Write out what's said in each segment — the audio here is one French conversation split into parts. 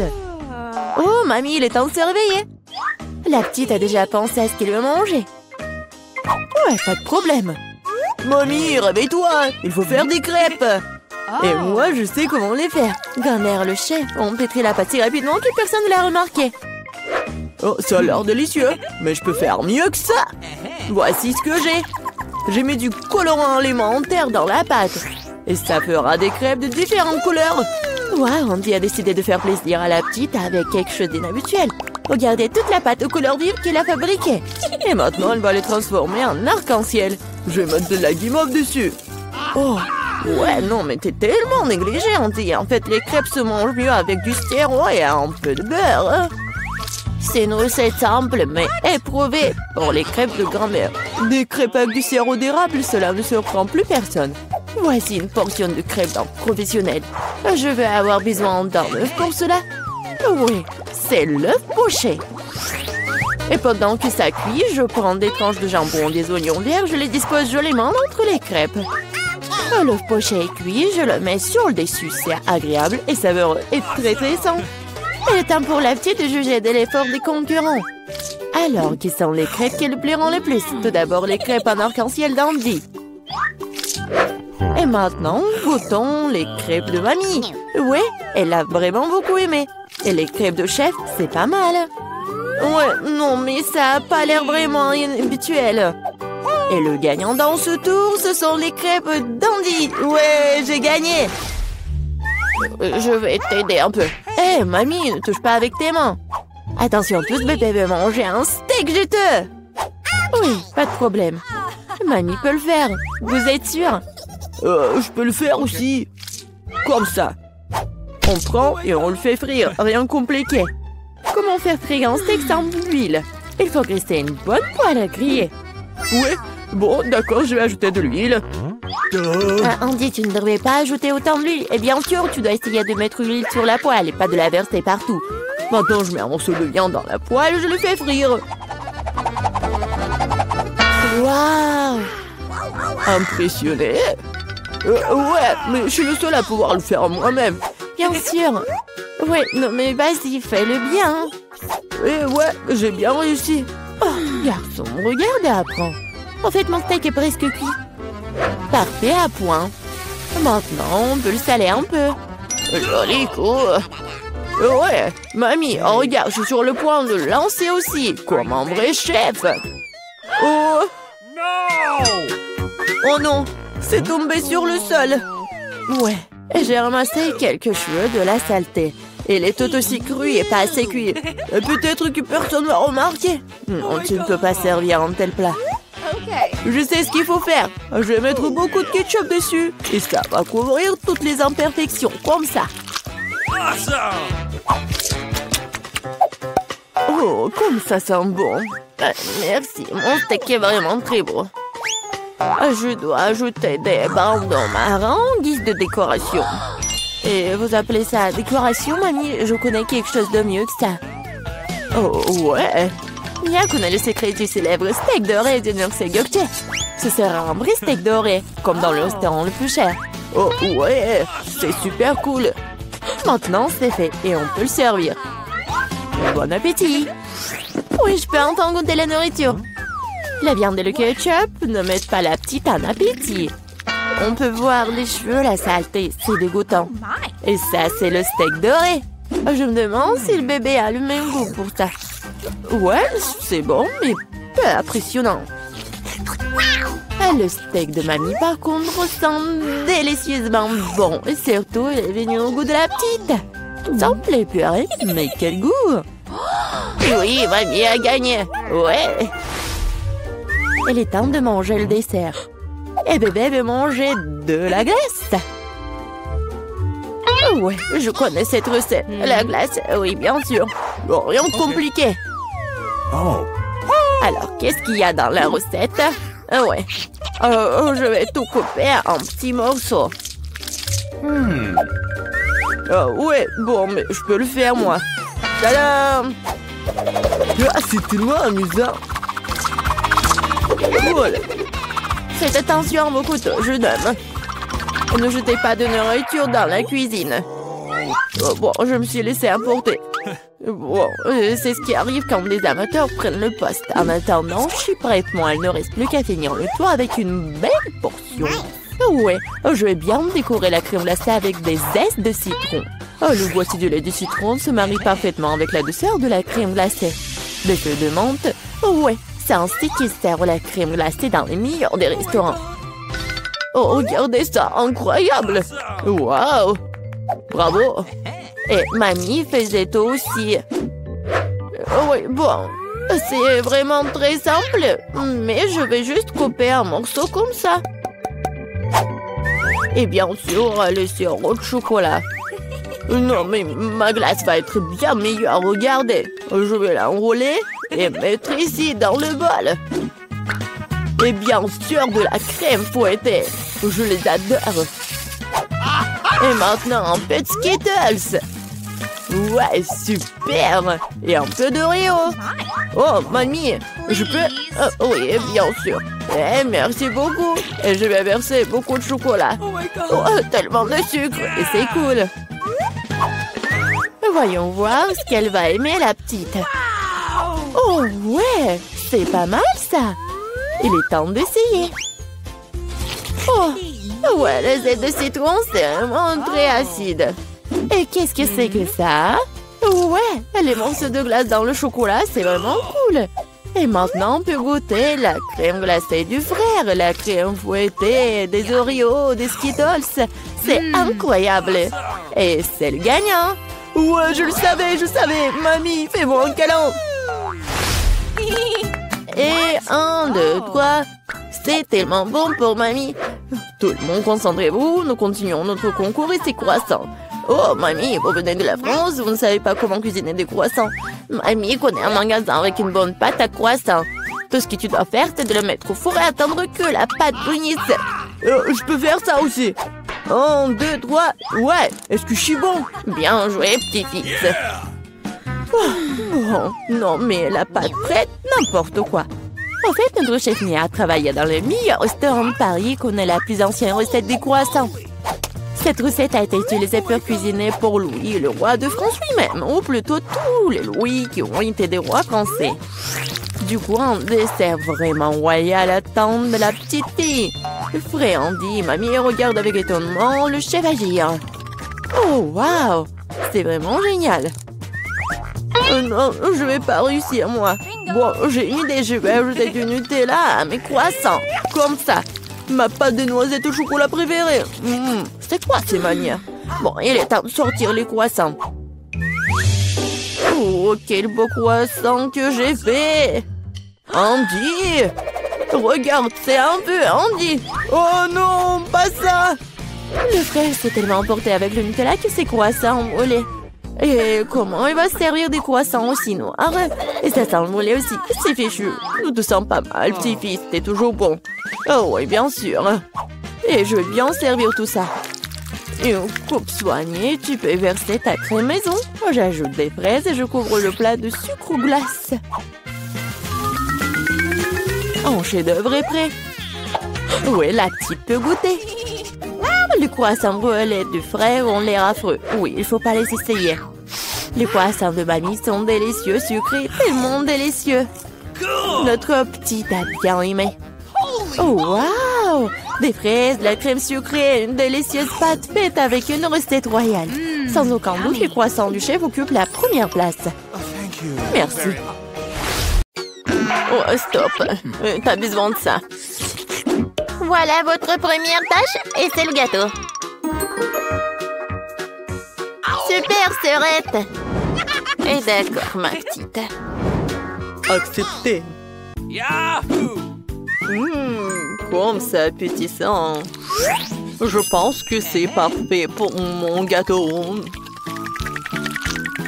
emballage. Oh, mamie, il est temps de se réveiller. La petite a déjà pensé à ce qu'elle veut manger. Ouais, pas de problème. Mamie, réveille-toi, il faut faire des crêpes. Et moi, je sais comment les faire. Grand-mère, le chef, on pétrit la pâte si rapidement que personne ne l'a remarqué. Oh, ça a l'air délicieux, mais je peux faire mieux que ça. Voici ce que j'ai. J'ai mis du colorant alimentaire dans la pâte. Et ça fera des crêpes de différentes couleurs. Wow, Andy a décidé de faire plaisir à la petite avec quelque chose d'inhabituel. Regardez toute la pâte aux couleurs vives qu'il a fabriquée. Et maintenant, elle va les transformer en arc-en-ciel. Je vais mettre de la guimauve dessus. Oh, ouais, non, mais t'es tellement négligé, Andy. En fait, les crêpes se mangent mieux avec du sirop et un peu de beurre. Hein. C'est une recette simple, mais éprouvée pour les crêpes de grand-mère. Des crêpes avec du sirop d'érable, cela ne surprend plus personne. Voici une portion de crêpes d'un professionnel. Je vais avoir besoin d'un œuf pour cela. Oui, c'est l'œuf poché. Et pendant que ça cuit, je prends des tranches de jambon, des oignons verts, je les dispose joliment entre les crêpes. L'œuf poché est cuit, je le mets sur le dessus. C'est agréable et savoureux et très sain. Il est temps pour la petite de juger de l'effort des concurrents. Alors, qui sont les crêpes qui lui plairont le plus? Tout d'abord, les crêpes en arc-en-ciel d'Andy. Et maintenant, goûtons les crêpes de mamie. Ouais, elle a vraiment beaucoup aimé. Et les crêpes de chef, c'est pas mal. Ouais, non, mais ça a pas l'air vraiment habituel. Et le gagnant dans ce tour, ce sont les crêpes d'Andy. Ouais, j'ai gagné. Je vais t'aider un peu. Hé, mamie, ne touche pas avec tes mains. Attention, tous bébé veut manger un steak juteux. Oui, pas de problème. Mamie peut le faire. Vous êtes sûr? Je peux le faire aussi. Comme ça. On prend et on le fait frire. Rien de compliqué. Comment faire frire un steak sans l'huile? Il faut graisser une bonne poêle à griller. Ouais, bon, d'accord, je vais ajouter de l'huile. Andy, tu ne devrais pas ajouter autant d'huile. Et bien sûr, tu dois essayer de mettre l'huile sur la poêle et pas de la verser partout. Maintenant, je mets un morceau de viande dans la poêle et je le fais frire. Waouh! Impressionné? Ouais, mais je suis le seul à pouvoir le faire moi-même. Bien sûr. Ouais, non mais vas-y, fais-le bien. Ouais, j'ai bien réussi. Oh, garçon, regarde et apprends. En fait, mon steak est presque cuit. Parfait, à point. Maintenant, on peut le saler un peu. Joli coup. Ouais, mamie, oh, regarde, je suis sur le point de le lancer aussi, comme un vrai chef. Oh non, c'est tombé sur le sol. Ouais, j'ai ramassé quelques cheveux de la saleté. Il est tout aussi cru et pas assez cuit. Peut-être que personne ne va remarquer. Non, tu ne peux pas servir un tel plat. Je sais ce qu'il faut faire. Je vais mettre beaucoup de ketchup dessus. Et ça va couvrir toutes les imperfections, comme ça. Oh, comme ça sent bon. Merci, mon steak est vraiment très beau. Je dois ajouter des bandeaux marrons en guise de décoration. Et vous appelez ça décoration, mamie? Je connais quelque chose de mieux que ça. Oh, ouais. Mia connaît le secret du célèbre steak doré de Nurse Gökçe. Ce sera un vrai steak doré, comme dans le restaurant le plus cher. Oh, ouais, c'est super cool. Maintenant, c'est fait et on peut le servir. Bon appétit. Oui, je peux enfin goûter la nourriture. La viande et le ketchup ne mettent pas la petite en appétit. On peut voir les cheveux, la saleté, c'est dégoûtant. Et ça, c'est le steak doré. Je me demande si le bébé a le même goût pour ça. Ouais, c'est bon, mais peu impressionnant. Le steak de mamie, par contre, sent délicieusement bon. Et surtout, il est venu au goût de la petite. Ça me plaît, purée, mais quel goût! Oui, mamie a gagné. Ouais. Il est temps de manger le dessert. Et bébé veut manger de la glace. Ouais, je connais cette recette. La glace, oui, bien sûr. Bon, rien de compliqué. Alors, qu'est-ce qu'il y a dans la recette? Ouais. Je vais tout couper en petits morceaux. Ouais, bon, mais je peux le faire, moi. Tadam! C'est tellement amusant. Voilà. Faites attention à vos couteaux, jeune homme. Ne jetez pas de nourriture dans la cuisine. Bon, je me suis laissé emporter. Bon, c'est ce qui arrive quand les amateurs prennent le poste. En attendant, je suis prête, moi. Il ne reste plus qu'à finir le tour avec une belle portion. Ouais, je vais bien décorer la crème glacée avec des zestes de citron. Le goût du lait de citron se marie parfaitement avec la douceur de la crème glacée. Des feuilles de menthe. Ouais, c'est ainsi qu'ils servent la crème glacée dans les meilleurs des restaurants. Oh, regardez ça, incroyable! Waouh! Bravo! Et mamie faisait aussi. Oui, bon, c'est vraiment très simple, mais je vais juste couper un morceau comme ça. Et bien sûr, le sirop de chocolat. Non, mais ma glace va être bien meilleure, regardez. Je vais l'enrouler et mettre ici dans le bol. Et bien sûr, de la crème fouettée. Je les adore. Et maintenant, un peu de Skittles. Ouais, super. Et un peu d'Oreo. Oh, mamie, je peux... oui, bien sûr. Merci beaucoup. Et je vais verser beaucoup de chocolat. Oh, tellement de sucre. Et c'est cool. Voyons voir ce qu'elle va aimer, la petite. Oh, ouais. C'est pas mal, ça. Il est temps d'essayer. Oh, ouais, le zeste de citron, c'est vraiment très acide. Et qu'est-ce que c'est que ça? Ouais, les morceaux de glace dans le chocolat, c'est vraiment cool. Et maintenant, on peut goûter la crème glacée du frère, la crème fouettée, des Oreos, des Skittles. C'est incroyable. Et c'est le gagnant. Ouais, je le savais, je savais. Mamie, fais-moi un câlin. Et 1, 2, 3. C'est tellement bon pour mamie. Tout le monde, concentrez-vous. Nous continuons notre concours et c'est croissants. Oh, mamie, vous venez de la France, vous ne savez pas comment cuisiner des croissants. Mamie connaît un magasin avec une bonne pâte à croissants. Tout ce que tu dois faire, c'est de le mettre au four et attendre que la pâte brunisse. Je peux faire ça aussi. 1, 2, 3. Ouais, est-ce que je suis bon? Bien joué, petit-fils. Oh, non, mais la pâte prête, n'importe quoi. En fait, notre chef Mia travaille dans le meilleur restaurant de Paris et connaît la plus ancienne recette des croissants. Cette recette a été utilisée pour cuisiner pour Louis, le roi de France lui-même, ou plutôt tous les Louis qui ont été des rois français. Du coup, un dessert vraiment royal attend de la petite fille. Frais Andy, mamie regarde avec étonnement le chef agir. Oh, waouh! C'est vraiment génial! Non, je vais pas réussir, moi. Bon, j'ai une idée, je vais ajouter du Nutella à mes croissants. Comme ça. Ma pâte de noisettes au chocolat préférée. C'est quoi ces manières? Bon, il est temps de sortir les croissants. Oh, quel beau croissant que j'ai fait! Andy! Regarde, c'est un peu Andy! Oh non, pas ça! Le frère s'est tellement emporté avec le Nutella que ses croissants ont brûlé. Et comment il va se servir des croissants aussi noirs? Et ça sent le brûlé aussi. C'est fichu. Nous te sens pas mal, petit-fils. T'es toujours bon. Oh oui, bien sûr. Et je vais bien servir tout ça. Une coupe soignée, tu peux verser ta crème maison. J'ajoute des fraises et je couvre le plat de sucre ou glace. Un chef-d'œuvre est prêt. Oui, la petite peut goûter. Les croissants brûlés du frère ont l'air affreux. Oui, il faut pas les essayer. Les croissants de mamie sont délicieux, sucrés, tellement délicieux. Notre petite a bien aimé. Oh, waouh! Des fraises, de la crème sucrée, une délicieuse pâte faite avec une recette royale. Sans aucun doute, les croissants du chef occupent la première place. Merci. Oh, stop. T'as besoin de ça. Voilà votre première tâche et c'est le gâteau. Super, sœurette. Et d'accord, ma petite. Accepté. Comme ça, appétissant. Je pense que c'est parfait pour mon gâteau.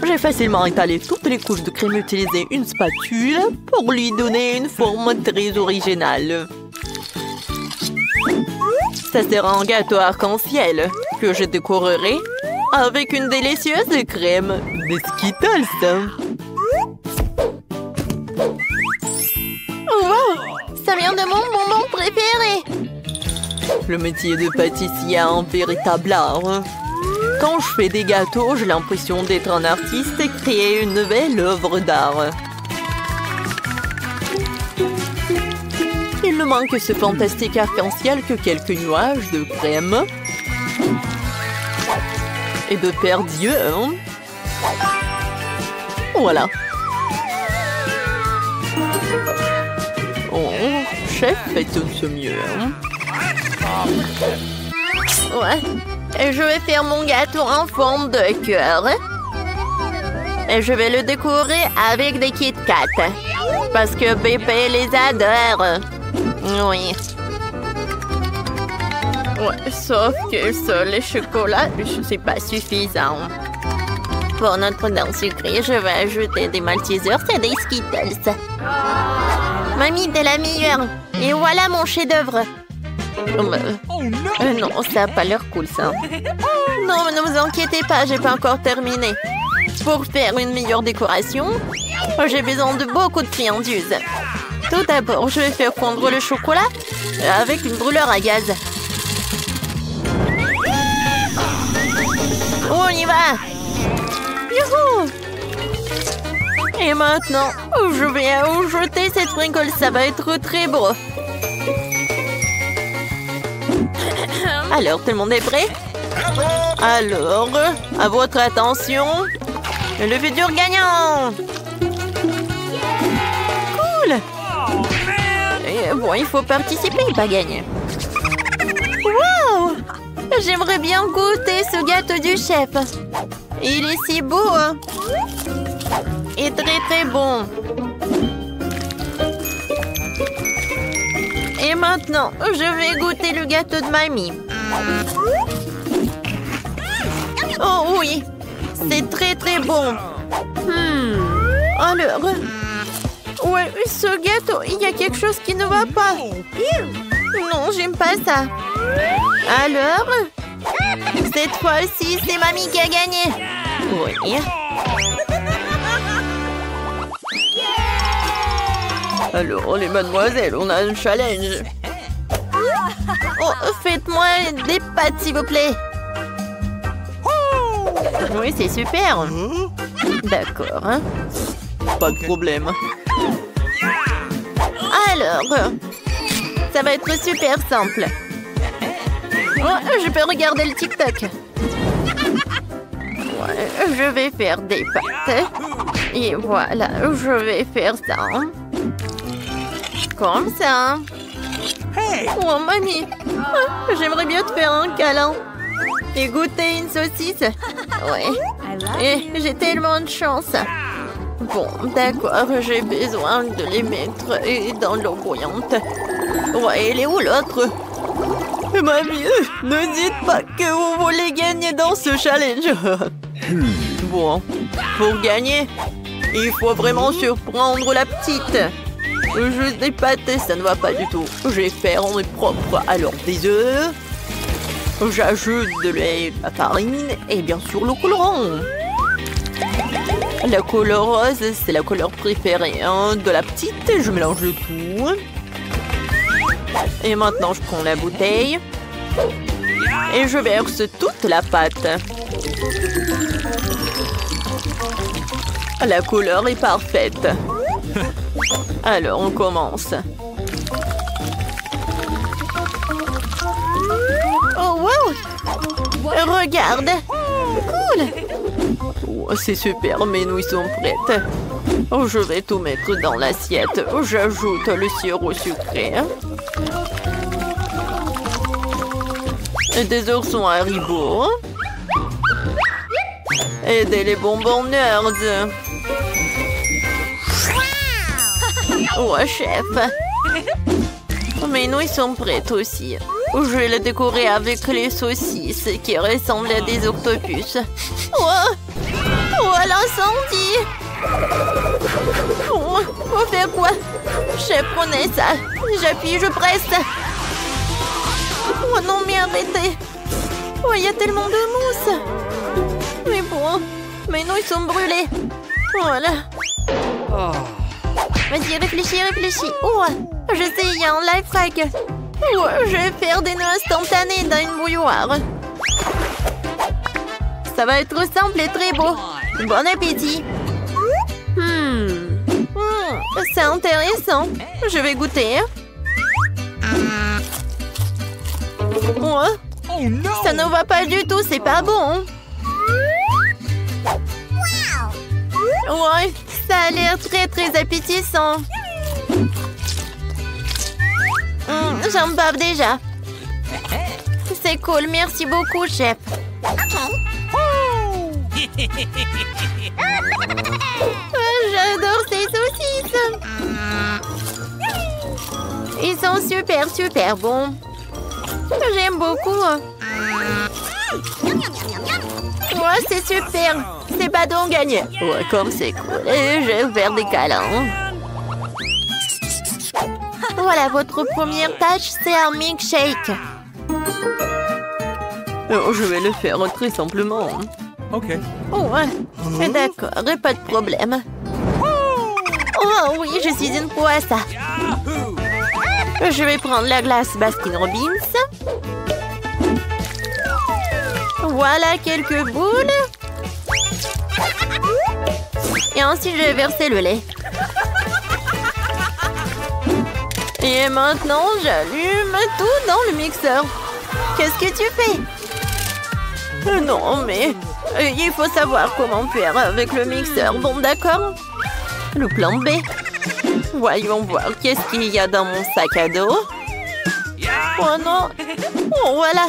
J'ai facilement étalé toutes les couches de crème et utilisé une spatule pour lui donner une forme très originale. Ça sera un gâteau arc-en-ciel que je décorerai avec une délicieuse crème de Skittles. Wow, ça vient de mon bonbon préféré. Le métier de pâtissier a un véritable art. Quand je fais des gâteaux, j'ai l'impression d'être un artiste et créer une nouvelle œuvre d'art. Il ne manque que ce fantastique arc-en-ciel que quelques nuages de crème et de paires d'yeux. Voilà. Oh, chef, faites ce mieux. Ouais. Et je vais faire mon gâteau en forme de cœur. Et je vais le décorer avec des Kit Kat. Parce que bébé les adore. Oui. Ouais, sauf que ça, le chocolat, c'est pas suffisant. Pour notre dent sucrée, je vais ajouter des Maltesers et des Skittles. Mamie, t'es la meilleure. Et voilà mon chef-d'œuvre. Non, ça n'a pas l'air cool, ça. Non, mais ne vous inquiétez pas, j'ai pas encore terminé. Pour faire une meilleure décoration, j'ai besoin de beaucoup de friandises. Tout d'abord, je vais faire fondre le chocolat avec une brûleur à gaz. On y va! Youhou! Et maintenant, je vais ajouter cette sprinkle, ça va être très beau. Alors, tout le monde est prêt? Alors, à votre attention, le futur gagnant! Cool! Et bon, il faut participer, pas gagner. Wow! J'aimerais bien goûter ce gâteau du chef. Il est si beau, hein? Et très très bon. Et maintenant, je vais goûter le gâteau de mamie. Oh oui, c'est très très bon. Alors, ouais, ce gâteau, il y a quelque chose qui ne va pas. Non, j'aime pas ça. Alors, cette fois-ci, c'est mamie qui a gagné. Oui. Alors, les mademoiselles, on a un challenge. Oh, faites-moi des pâtes, s'il vous plaît. Oui, c'est super. D'accord. Hein. Pas de problème. Alors, ça va être super simple. Oh, je peux regarder le TikTok. Ouais, je vais faire des pâtes. Et voilà, je vais faire ça. Comme ça. Oh, mamie. J'aimerais bien te faire un câlin. Et goûter une saucisse. Ouais. Et j'ai tellement de chance. Bon, d'accord, j'ai besoin de les mettre dans l'eau bouillante. Ouais, elle est où l'autre? Mamie, ne dites pas que vous voulez gagner dans ce challenge. Bon, pour gagner, il faut vraiment surprendre la petite. Juste des pâtes, ça ne va pas du tout. Je vais faire en propre. Alors, des œufs. J'ajoute de lait, la farine et bien sûr le colorant. La couleur rose, c'est la couleur préférée de la petite. Je mélange le tout. Et maintenant, je prends la bouteille. Et je verse toute la pâte. La couleur est parfaite. Alors, on commence. Oh, wow! Regarde! Cool! Oh, c'est super, mes nouilles sont prêtes. Oh, je vais tout mettre dans l'assiette. J'ajoute le sirop sucré. Et des oursons Haribo. Et des bonbons Nerds. Oh, chef! Mes nouilles sont prêtes aussi. Je vais les décorer avec les saucisses qui ressemblent à des octopus. Oh, oh l'incendie! Oh, faut faire quoi? Chef, prenez ça. J'appuie, je presse. Oh non, mais arrêtez. Oh, il y a tellement de mousse. Mais bon, mes nouilles sont brûlées. Voilà. Vas-y, réfléchis, réfléchis. Oh, je sais, il y a un life hack. Oh, je vais faire des nœuds instantanés dans une bouilloire. Ça va être simple et très beau. Bon appétit. C'est intéressant. Je vais goûter. Ça ne va pas du tout, c'est pas bon. Ouais, ça a l'air très appétissant. J'en bave déjà. C'est cool, merci beaucoup, chef. J'adore ces saucisses. Ils sont super bons. J'aime beaucoup. Ouais, c'est super. C'est pas donc gagné. Ouais, comme c'est cool. Et je vais faire des câlins. Voilà, votre première tâche, c'est un milkshake. Je vais le faire très simplement. Ok. Ouais, d'accord, pas de problème. Oh oui, je suis une pro à ça. Je vais prendre la glace Baskin-Robbins. Voilà quelques boules. Et ensuite, je vais verser le lait. Et maintenant, j'allume tout dans le mixeur. Qu'est-ce que tu fais? Non, mais il faut savoir comment faire avec le mixeur. Bon, d'accord. Le plan B. Voyons voir qu'est-ce qu'il y a dans mon sac à dos. Oh non. Oh, voilà.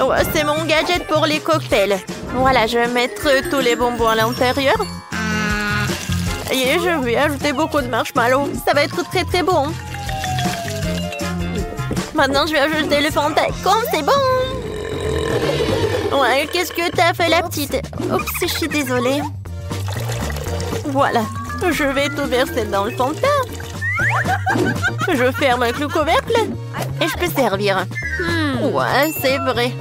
Ouais, c'est mon gadget pour les cocktails. Voilà, je vais mettre tous les bonbons à l'intérieur. Et je vais ajouter beaucoup de marshmallows. Ça va être très bon. Maintenant, je vais ajouter le Fanta. Comme c'est bon. Ouais, qu'est-ce que t'as fait, la petite? Oups, je suis désolée. Voilà, je vais tout verser dans le Fanta. Je ferme avec le couvercle et je peux servir. Ouais, c'est vrai.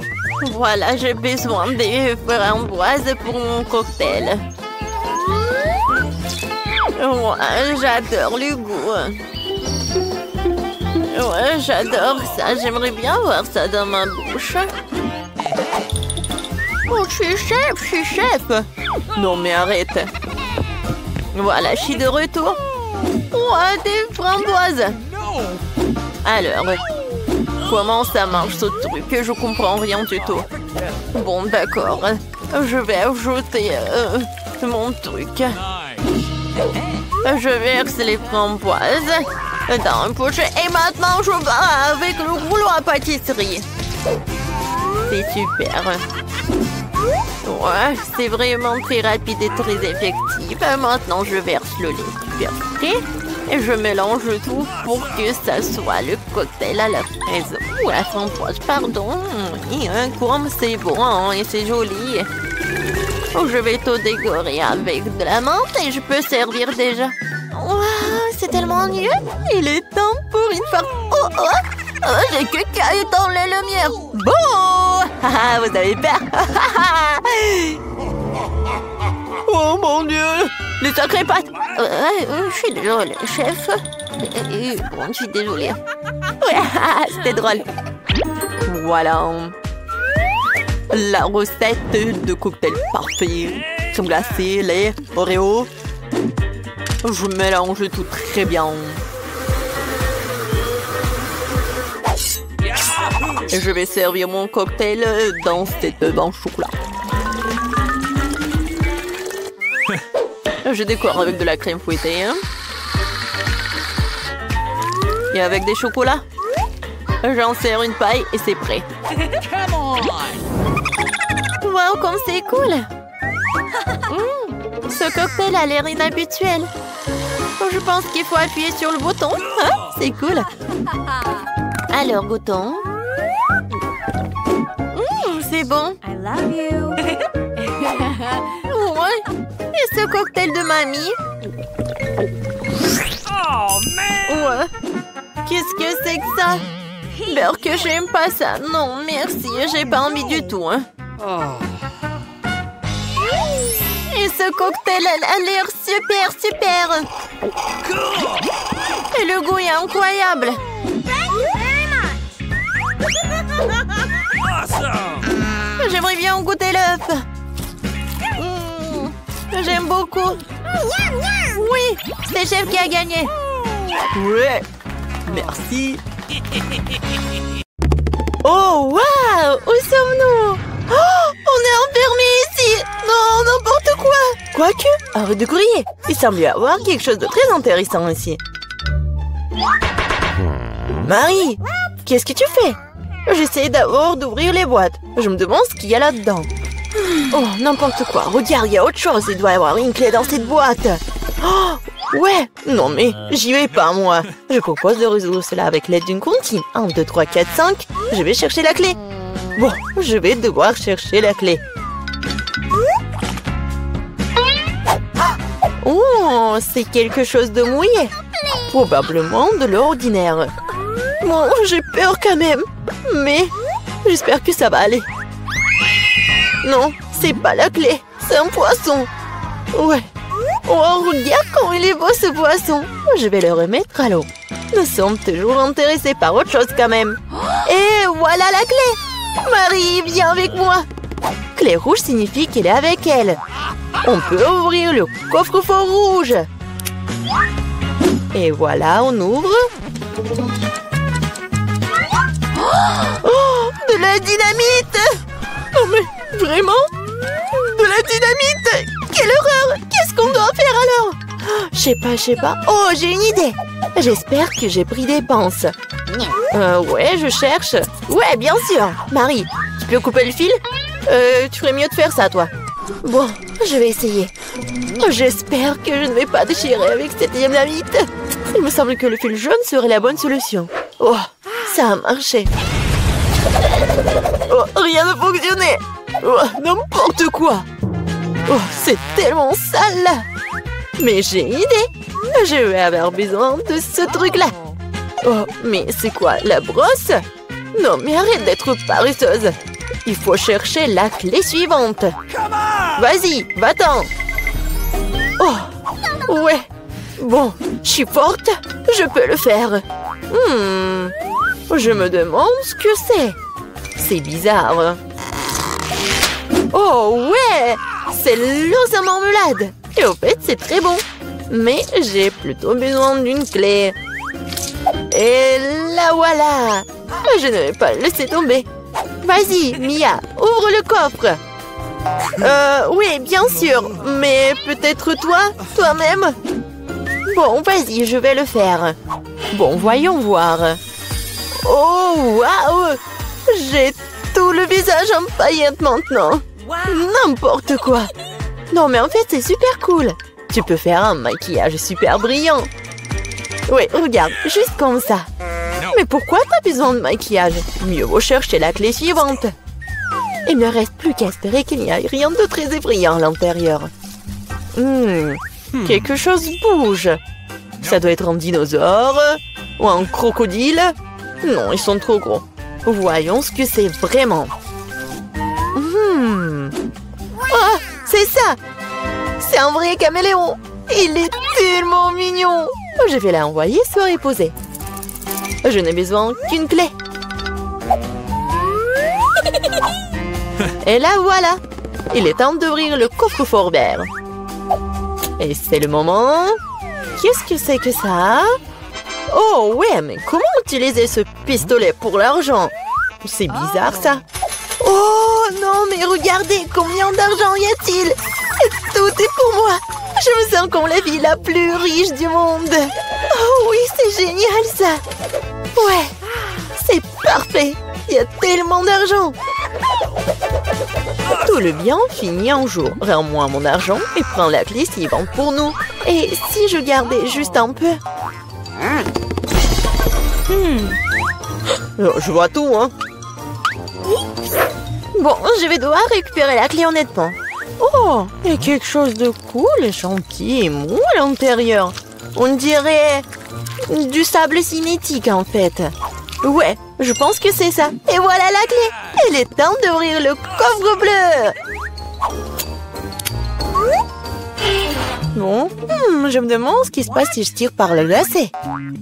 Voilà, j'ai besoin des framboises pour mon cocktail. Ouais, j'adore le goût. Ouais, j'adore ça. J'aimerais bien voir ça dans ma bouche. Oh, je suis chef. Non, mais arrête. Voilà, je suis de retour. Ouais, des framboises. Alors, comment ça marche ce truc? Je comprends rien du tout. Bon, d'accord. Je vais ajouter mon truc. Je verse les framboises dans un poche et maintenant je vais avec le rouleau à pâtisserie. C'est super. Ouais, c'est vraiment très rapide et très effectif. Maintenant, je verse le lait super frais et je mélange tout pour que ça soit le cocktail à la fraise ou à la framboise, pardon. Et comme c'est bon et c'est joli. Je vais tout décorer avec de la menthe et je peux servir déjà. Waouh, c'est tellement mieux. Il est temps pour une fois. Oh, j'ai quelqu'un dans les lumières. Bon, vous avez peur. Oh mon Dieu, les sacrées pattes. Je suis désolée, chef. Bon, je suis désolée. Ouais, c'était drôle. Voilà. La recette de cocktail parfait. Crème glacée, lait, Oreo. Je mélange tout très bien. Et je vais servir mon cocktail dans cette banque chocolat. Je décore avec de la crème fouettée. Et avec des chocolats. J'en sers une paille et c'est prêt. Wow, comme c'est cool. Ce cocktail a l'air inhabituel. Je pense qu'il faut appuyer sur le bouton. C'est cool. Alors, goûtons. C'est bon. I love you. Ouais. Et ce cocktail de mamie? Oh, man! Ouais. Qu'est-ce que c'est que ça? Beurre que j'aime pas ça. Non, merci. J'ai pas envie du tout. Et ce cocktail a l'air super. Et le goût est incroyable. Awesome! J'aimerais bien goûter l'œuf. J'aime beaucoup. Oui, c'est le chef qui a gagné. Ouais. Merci. Oh, waouh! Où sommes-nous? Oh, on est enfermés ici! Non, n'importe quoi! Quoique, arrête de crier! Il semble y avoir quelque chose de très intéressant ici. Marie, qu'est-ce que tu fais? J'essaie d'abord d'ouvrir les boîtes. Je me demande ce qu'il y a là-dedans. Oh, n'importe quoi. Regarde, il y a autre chose. Il doit y avoir une clé dans cette boîte. Oh, ouais. Non, mais j'y vais pas, moi. Je propose de résoudre cela avec l'aide d'une comptine. 1, 2, 3, 4, 5. Je vais chercher la clé. Bon, je vais devoir chercher la clé. Oh, c'est quelque chose de mouillé. Probablement de l'ordinaire. Bon, j'ai peur quand même. Mais j'espère que ça va aller. Non, c'est pas la clé. C'est un poisson. Ouais. Oh, regarde comme il est beau ce poisson. Je vais le remettre à l'eau. Nous sommes toujours intéressés par autre chose quand même. Et voilà la clé. Marie, viens avec moi. Clé rouge signifie qu'elle est avec elle. On peut ouvrir le coffre-fort rouge. Et voilà, on ouvre. Oh, de la dynamite! Oh, mais vraiment? De la dynamite! Quelle horreur! Qu'est-ce qu'on doit faire alors? Je sais pas. Oh, j'ai une idée! J'espère que j'ai pris des pinces. Ouais, je cherche. Ouais, bien sûr. Marie, tu peux couper le fil? Tu ferais mieux de faire ça, toi. Bon, je vais essayer. J'espère que je ne vais pas déchirer avec cette dynamite. Il me semble que le fil jaune serait la bonne solution. Oh, ça a marché. Oh, rien ne fonctionnait. Oh, n'importe quoi. Oh, c'est tellement sale là. Mais j'ai une idée. Je vais avoir besoin de ce truc-là. Oh, mais c'est quoi, la brosse? Non, mais arrête d'être paresseuse. Il faut chercher la clé suivante. Vas-y, va-t'en. Oh, ouais. Bon, je suis forte. Je peux le faire. Je me demande ce que c'est. C'est bizarre. Oh, ouais. C'est l'os à marmelade. Et au fait, c'est très bon. Mais j'ai plutôt besoin d'une clé. Et la voilà. Je ne vais pas le laisser tomber. Vas-y, Mia, ouvre le coffre. Oui, bien sûr. Mais peut-être toi-même. Bon, vas-y, je vais le faire. Bon, voyons voir. Oh, waouh! J'ai tout le visage en paillettes maintenant. N'importe quoi. Non, mais en fait, c'est super cool. Tu peux faire un maquillage super brillant. Oui, regarde, juste comme ça. Mais pourquoi t'as besoin de maquillage? Mieux vaut chercher la clé suivante. Il ne reste plus qu'à espérer qu'il n'y ait rien de très effrayant à l'intérieur. Quelque chose bouge. Ça doit être un dinosaure ou un crocodile. Non, ils sont trop gros. Voyons ce que c'est vraiment. Oh, c'est ça. C'est un vrai caméléon. Il est tellement mignon. Je vais l'envoyer se reposer. Je n'ai besoin qu'une clé. Et là, voilà. Il est temps d'ouvrir le coffre-fort vert. Et c'est le moment. Qu'est-ce que c'est que ça? Oh, ouais, mais comment utiliser ce pistolet pour l'argent? C'est bizarre, ça. Oh, non, mais regardez, combien d'argent y a-t-il? Tout est pour moi. Je me sens comme la ville la plus riche du monde. Oh oui, c'est génial, ça. Ouais, c'est parfait. Il y a tellement d'argent. Tout le bien finit un jour. Rends-moi mon argent et prends la clé suivante pour nous. Et si je gardais juste un peu? Je vois tout, hein. Bon, je vais devoir récupérer la clé honnêtement. Oh, il y a quelque chose de cool, gentil et mou à l'intérieur. On dirait du sable cinétique, en fait. Ouais, je pense que c'est ça. Et voilà la clé. Il est temps d'ouvrir le coffre bleu. Bon, je me demande ce qui se passe si je tire par le lacet.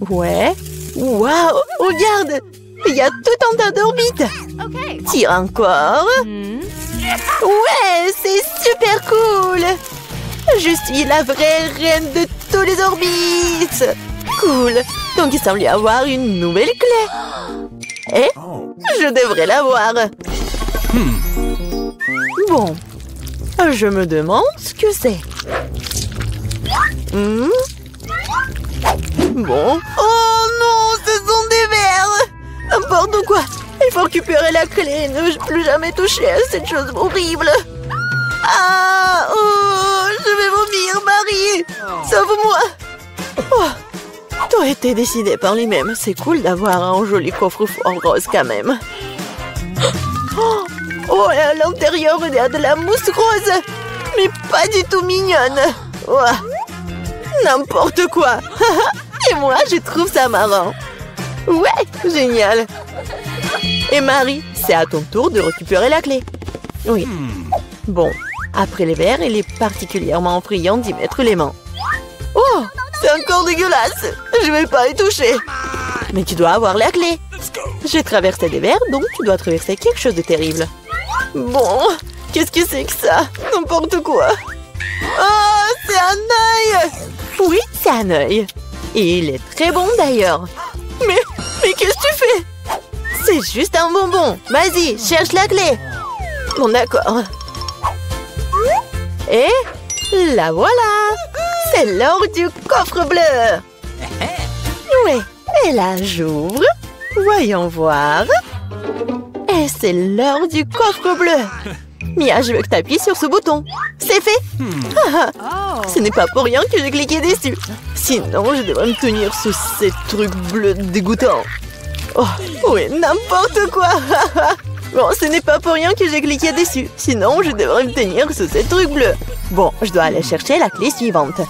Ouais. Waouh, regarde. Il y a tout un tas d'orbites. Tire encore. Ouais, c'est super cool. Je suis la vraie reine de tous les orbites. Cool. Donc il semble y avoir une nouvelle clé. Eh, je devrais l'avoir. Bon. Je me demande ce que c'est. Bon. Oh non, ce sont des verres. N'importe quoi. Il faut récupérer la clé et ne plus jamais toucher à cette chose horrible. Ah, oh, je vais vomir, Marie. Sauve-moi. Oh, tout a été décidé par lui-même. C'est cool d'avoir un joli coffre-fort rose quand même. Oh, et à l'intérieur, il y a de la mousse rose. Mais pas du tout mignonne. Oh, n'importe quoi. Et moi, je trouve ça marrant. Ouais, génial. Et Marie, c'est à ton tour de récupérer la clé. Oui. Bon, après les verres, il est particulièrement friand d'y mettre les mains. Oh, c'est encore dégueulasse. Je vais pas y toucher. Mais tu dois avoir la clé. J'ai traversé des verres, donc tu dois traverser quelque chose de terrible. Bon, qu'est-ce que c'est que ça? N'importe quoi. Oh, c'est un œil. Oui, c'est un œil. Et il est très bon d'ailleurs. Mais qu'est-ce que tu fais? C'est juste un bonbon. Vas-y, cherche la clé. Bon, d'accord. Et la voilà. C'est l'heure du coffre bleu. Oui, et là, j'ouvre. Voyons voir. Et c'est l'heure du coffre bleu. Mia, je veux que tu appuies sur ce bouton. C'est fait. Ce n'est pas pour rien que j'ai cliqué dessus. Sinon, je devrais me tenir sous ces trucs bleus dégoûtants. Oh, oui, n'importe quoi. Bon, ce n'est pas pour rien que j'ai cliqué dessus. Sinon, je devrais me tenir sous ces trucs bleus. Bon, je dois aller chercher la clé suivante.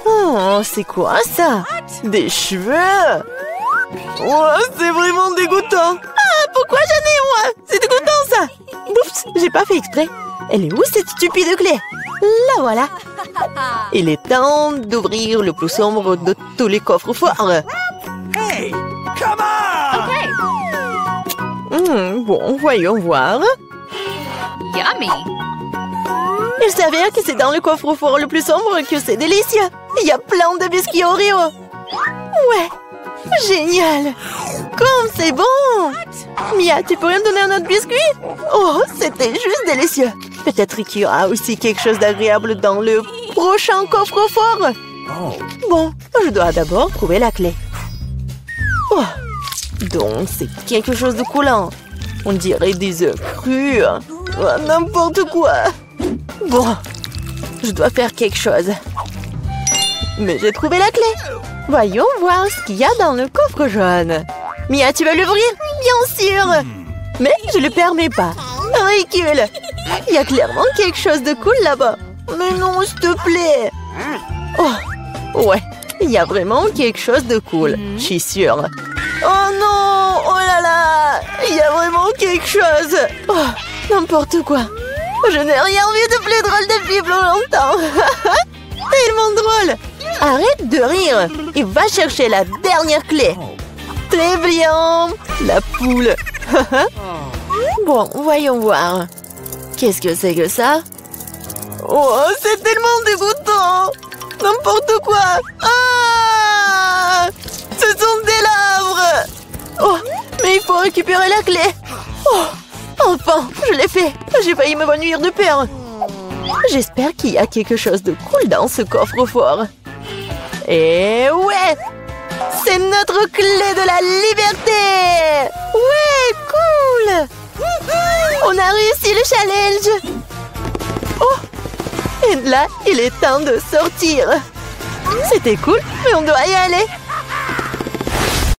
Oh, c'est quoi ça? Des cheveux? Oh, c'est vraiment dégoûtant. Ah, pourquoi j'en ai moi? C'est dégoûtant ça. Oups, j'ai pas fait exprès. Elle est où cette stupide clé? La voilà. Il est temps d'ouvrir le plus sombre de tous les coffres forts. Hey, come on! Bon, voyons voir. Yummy! Il s'avère que c'est dans le coffre-fort le plus sombre que c'est délicieux. Il y a plein de biscuits Oreo. Ouais, génial. Comme c'est bon. Mia, tu pourrais me donner un autre biscuit? Oh, c'était juste délicieux. Peut-être qu'il y aura aussi quelque chose d'agréable dans le prochain coffre-fort. Bon, je dois d'abord trouver la clé. Oh, donc c'est quelque chose de coulant. On dirait des œufs crus. Oh, n'importe quoi. Bon, je dois faire quelque chose. Mais j'ai trouvé la clé. Voyons voir ce qu'il y a dans le coffre jaune. Mia, tu vas l'ouvrir? Bien sûr. Mais je ne le permets pas. Ridicule. Il y a clairement quelque chose de cool là-bas. Mais non, s'il te plaît. Oh, ouais. Il y a vraiment quelque chose de cool. Je suis sûre. Oh non! Oh là là! Il y a vraiment quelque chose. Oh, n'importe quoi. Je n'ai rien vu de plus drôle depuis plus longtemps. Tellement drôle. Arrête de rire. Et va chercher la dernière clé. Très bien. La poule. Bon, voyons voir. Qu'est-ce que c'est que ça? Oh, c'est tellement dégoûtant. N'importe quoi. Ah! Ce sont des larves. Oh, mais il faut récupérer la clé. Oh, enfin, je l'ai fait. J'ai failli m'évanouir de peur. J'espère qu'il y a quelque chose de cool dans ce coffre-fort. Et ouais! C'est notre clé de la liberté! Ouais, cool! On a réussi le challenge! Oh! Et là, il est temps de sortir. C'était cool, mais on doit y aller.